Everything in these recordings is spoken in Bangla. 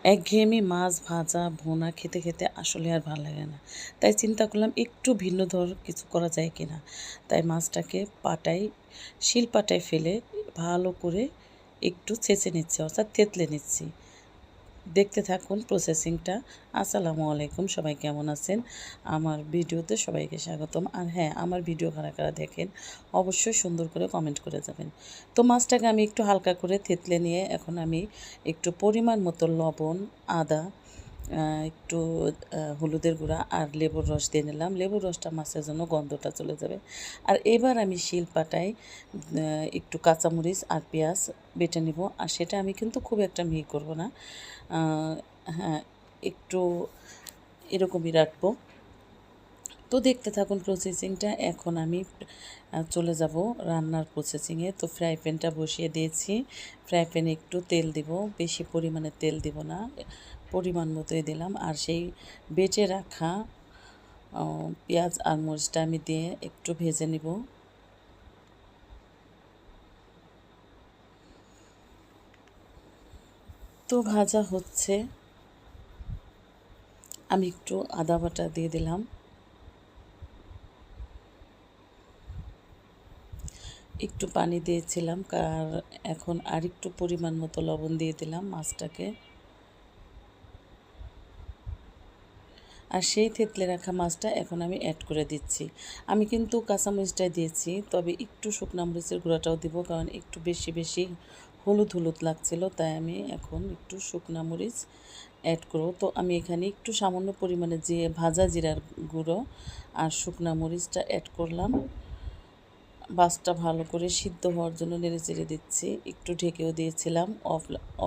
একঘেয়েমি মাছ ভাজা ভুনা খেতে খেতে আসলে আর ভালো লাগে না। তাই চিন্তা করলাম একটু ভিন্ন ধর কিছু করা যায় কি না। তাই মাছটাকে শিল পাটায় ফেলে ভালো করে একটু ছেঁচে নিচ্ছি, অর্থাৎ থেতলে নিচ্ছি। দেখতে থাকুন প্রসেসিংটা। আসসালামু আলাইকুম, সবাই কেমন আছেন? আমার ভিডিওতে সবাইকে স্বাগতম। আর হ্যাঁ, আমার ভিডিও কারা কারা দেখেন অবশ্যই সুন্দর করে কমেন্ট করে যাবেন। তো মাছটাকে আমি একটু হালকা করে থেতলে নিয়ে এখন আমি একটু পরিমাণ মতো লবণ, আদা, একটু হলুদের গুঁড়া আর লেবুর রস দিয়ে নিলাম। লেবুর রসটা মাছের জন্য গন্ধটা চলে যাবে। আর এবার আমি শিলপাটায় একটু কাঁচামরিচ আর পেঁয়াজ বেটে নিব। আর সেটা আমি কিন্তু খুব একটা মিহি করব না, হ্যাঁ, একটু এরকমই রাখবো। তো দেখতে থাকুন প্রসেসিংটা। এখন আমি চলে যাব রান্নার প্রসেসিংয়ে। তো ফ্রাই প্যানটা বসিয়ে দিয়েছি। ফ্রাই প্যানে একটু তেল দিব, বেশি পরিমাণে তেল দিব না, পরিমাণ মতোই দিলাম। আর সেই বেটে রাখা পেঁয়াজ আর মরিচটা আমি দিয়ে একটু ভেজে নিব। তো ভাজা হচ্ছে, আমি একটু আদা বাটা দিয়ে দিলাম, একটু পানি দিয়েছিলাম। আর এখন আরেকটু পরিমাণ মতো লবণ দিয়ে দিলাম মাছটাকে। আর সেই থেতলে রাখা মাছটা এখন আমি অ্যাড করে দিচ্ছি। আমি কিন্তু কাঁচামরিচটাই দিয়েছি, তবে একটু শুকনো মরিচের গুঁড়াটাও দিব, কারণ একটু বেশি বেশি হলুদ হলুদ লাগছিল, তাই আমি এখন একটু শুকনো মরিচ অ্যাড করব। তো আমি এখানে একটু সামান্য পরিমাণে যে ভাজা জিরার গুঁড়ো আর শুকনো মরিচটা অ্যাড করলাম। মাছটা ভালো করে সিদ্ধ হওয়ার জন্য নেড়ে চেড়ে দিচ্ছি, একটু ঢেকেও দিয়েছিলাম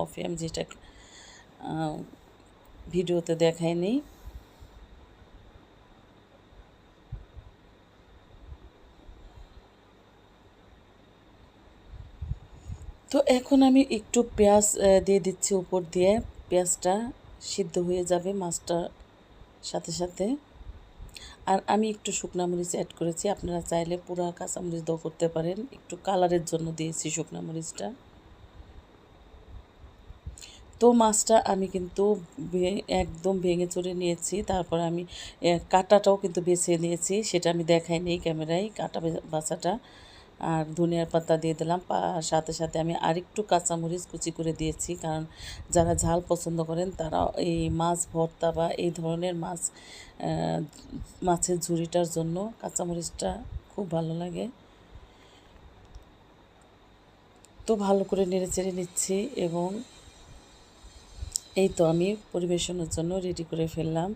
অফ আমি যেটা ভিডিওতে দেখাইনি। তো এখন আমি একটু পেঁয়াজ দিয়ে দিচ্ছি উপর দিয়ে। পেঁয়াজটা সিদ্ধ হয়ে যাবে মাছটার সাথে সাথে। আর আমি একটু শুকনা মরিচ অ্যাড করেছি, আপনারা চাইলে পুরা কাঁচামরিচ দাও করতে পারেন, একটু কালারের জন্য দিয়েছি শুকনা মরিচটা। তো মাছটা আমি কিন্তু একদম ভেঙে চুরে নিয়েছি। তারপর আমি কাঁটাটাও কিন্তু বেছে নিয়েছি, সেটা আমি দেখাই নেই ক্যামেরায়, কাঁটা বাছাটা। আর ধনিয়ার পাতা দিয়ে দিলাম। সাথে সাথে আমি আরেকটু কাঁচামরিচ কুচি করে দিয়েছি, কারণ যারা ঝাল পছন্দ করেন তারা এই মাছ ভর্তা বা এই ধরনের মাছের ঝুড়িটার জন্য কাঁচামরিচটা খুব ভালো লাগে। তো ভালো করে নেড়ে চেড়ে নিচ্ছি এবং এই তো আমি পরিবেশনের জন্য রেডি করে ফেললাম।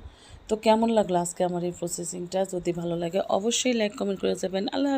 তো কেমন লাগলো আজকে আমার এই প্রসেসিংটা? যদি ভালো লাগে অবশ্যই লাইক কমেন্ট করে যাবেন। আল্লাহ